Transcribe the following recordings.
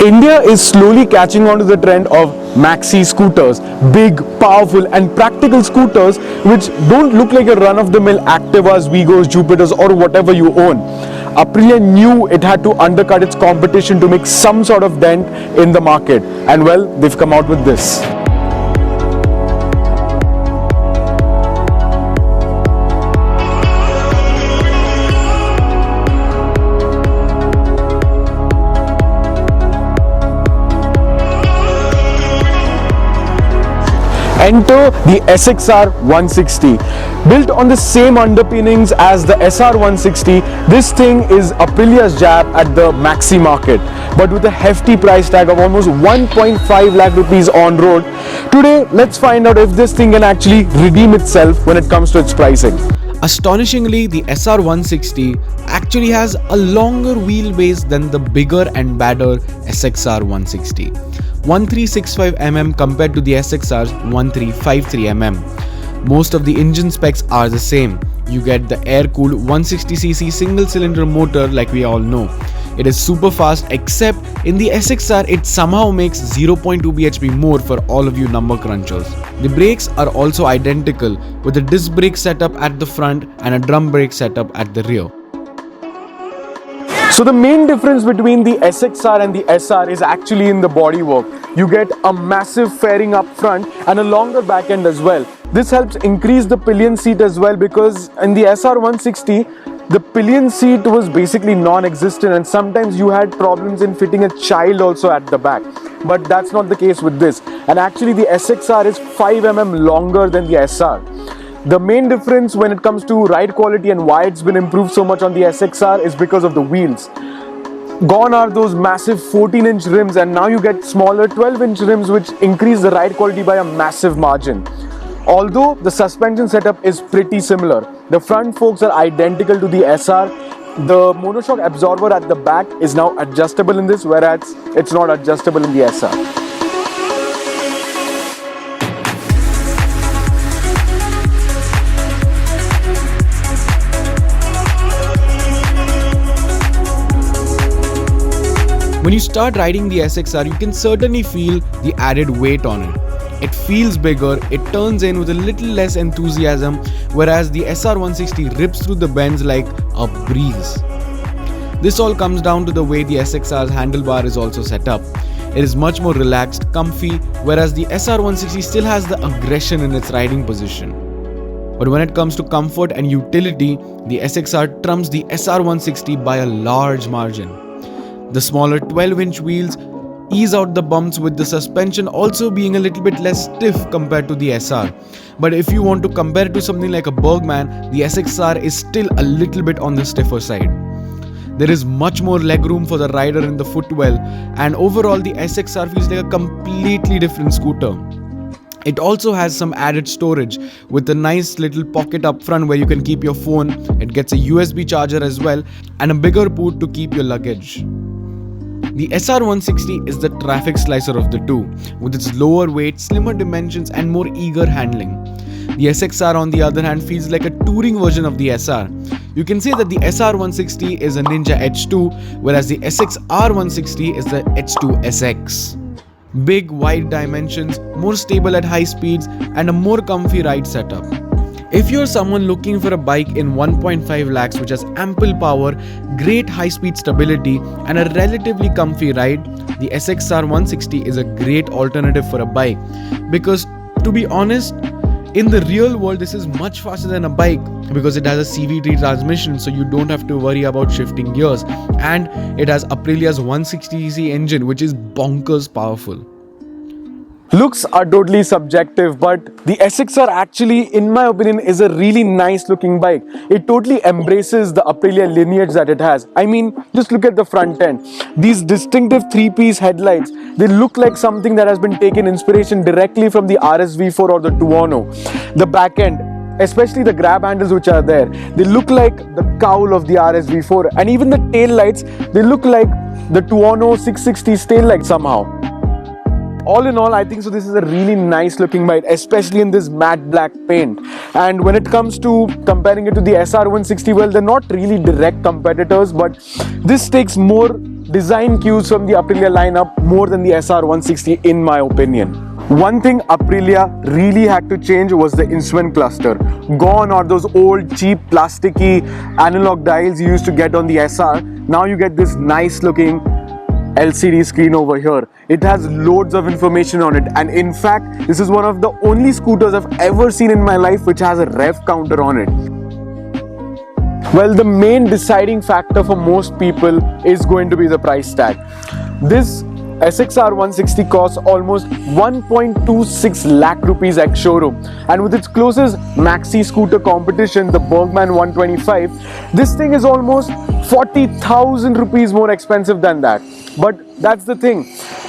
India is slowly catching on to the trend of maxi-scooters, big, powerful and practical scooters which don't look like a run-of-the-mill Activas, Vigos, Jupiters or whatever you own. Aprilia knew it had to undercut its competition to make some sort of dent in the market, and well, they've come out with this. Enter the SXR160. Built on the same underpinnings as the SR160, this thing is Aprilia's jab at the maxi market, but with a hefty price tag of almost 1.5 lakh rupees on road. Today, let's find out if this thing can actually redeem itself when it comes to its pricing. Astonishingly, the SR160 actually has a longer wheelbase than the bigger and badder SXR160. 1365mm compared to the SXR's 1353mm. Most of the engine specs are the same. You get the air-cooled 160cc single-cylinder motor like we all know. It is super fast, except in the SXR it somehow makes 0.2 bhp more for all of you number crunchers. The brakes are also identical, with a disc brake setup at the front and a drum brake setup at the rear. So the main difference between the SXR and the SR is actually in the bodywork. You get a massive fairing up front and a longer back end as well. This helps increase the pillion seat as well, because in the SR160 the pillion seat was basically non-existent and sometimes you had problems in fitting a child also at the back. But that's not the case with this, and actually the SXR is 5mm longer than the SR. The main difference when it comes to ride quality and why it's been improved so much on the SXR is because of the wheels. Gone are those massive 14-inch rims, and now you get smaller 12-inch rims which increase the ride quality by a massive margin. Although the suspension setup is pretty similar, the front forks are identical to the SR. The monoshock absorber at the back is now adjustable in this, whereas it's not adjustable in the SR. When you start riding the SXR, you can certainly feel the added weight on it. It feels bigger, it turns in with a little less enthusiasm, whereas the SR160 rips through the bends like a breeze. This all comes down to the way the SXR's handlebar is also set up. It is much more relaxed, comfy, whereas the SR160 still has the aggression in its riding position. But when it comes to comfort and utility, the SXR trumps the SR160 by a large margin. The smaller 12-inch wheels ease out the bumps, with the suspension also being a little bit less stiff compared to the SR. But if you want to compare it to something like a Bergman, the SXR is still a little bit on the stiffer side. There is much more legroom for the rider in the footwell, and overall the SXR feels like a completely different scooter. It also has some added storage with a nice little pocket up front where you can keep your phone. It gets a USB charger as well and a bigger boot to keep your luggage. The SR160 is the traffic slicer of the two, with its lower weight, slimmer dimensions and more eager handling. The SXR on the other hand feels like a touring version of the SR. You can say that the SR160 is a Ninja H2, whereas the SXR160 is the H2 SX. Big wide dimensions, more stable at high speeds and a more comfy ride setup. If you're someone looking for a bike in 1.5 lakhs which has ample power, great high-speed stability and a relatively comfy ride, the SXR160 is a great alternative for a bike. Because to be honest, in the real world this is much faster than a bike, because it has a CVT transmission, so you don't have to worry about shifting gears, and it has Aprilia's 160cc engine which is bonkers powerful. Looks are totally subjective, but the SXR actually, in my opinion, is a really nice looking bike. It totally embraces the Aprilia lineage that it has. I mean, just look at the front end. These distinctive 3-piece headlights, they look like something that has been taken inspiration directly from the RSV4 or the Tuono. The back end, especially the grab handles which are there, they look like the cowl of the RSV4, and even the tail lights, they look like the Tuono 660's tail light somehow. All in all, I think so this is a really nice looking bike, especially in this matte black paint. And when it comes to comparing it to the SR160, well, they're not really direct competitors, but this takes more design cues from the Aprilia lineup more than the SR160 in my opinion. One thing Aprilia really had to change was the instrument cluster. Gone are those old cheap plasticky analog dials you used to get on the SR. Now you get this nice looking LCD screen over here. It has loads of information on it, and in fact this is one of the only scooters I've ever seen in my life which has a rev counter on it. Well, the main deciding factor for most people is going to be the price tag. This SXR160 costs almost 1.26 lakh rupees ex showroom, and with its closest maxi scooter competition, the Bergman 125, this thing is almost 40,000 rupees more expensive than that. But that's the thing,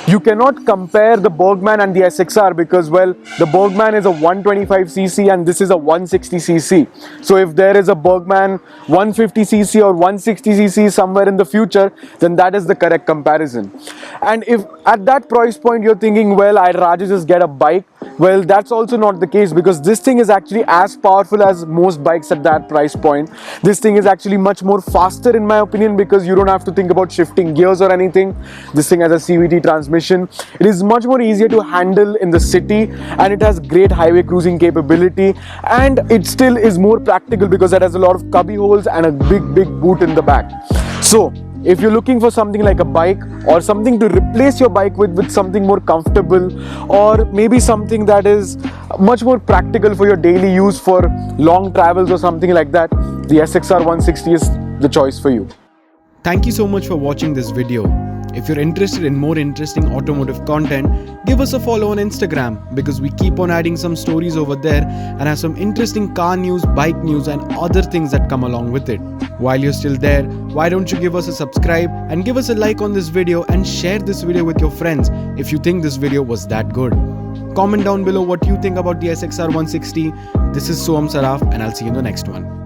you cannot compare the Bergman and the SXR because, well, the Bergman is a 125cc and this is a 160cc. So if there is a Bergman 150cc or 160cc somewhere in the future, then that is the correct comparison. And if at that price point you're thinking, well, I'd rather just get a bike, well, that's also not the case, because this thing is actually as powerful as most bikes at that price point. This thing is actually much more faster in my opinion, because you don't have to think about shifting gears or anything. This thing has a CVT transmission. It is much more easier to handle in the city, and it has great highway cruising capability, and it still is more practical because it has a lot of cubby holes and a big boot in the back. So if you're looking for something like a bike or something to replace your bike with something more comfortable, or maybe something that is much more practical for your daily use for long travels or something like that, the SXR160 is the choice for you. Thank you so much for watching this video. If you're interested in more interesting automotive content, give us a follow on Instagram, because we keep on adding some stories over there and have some interesting car news, bike news and other things that come along with it. While you're still there, why don't you give us a subscribe and give us a like on this video and share this video with your friends if you think this video was that good. Comment down below what you think about the SXR160. This is Soham Saraf, and I'll see you in the next one.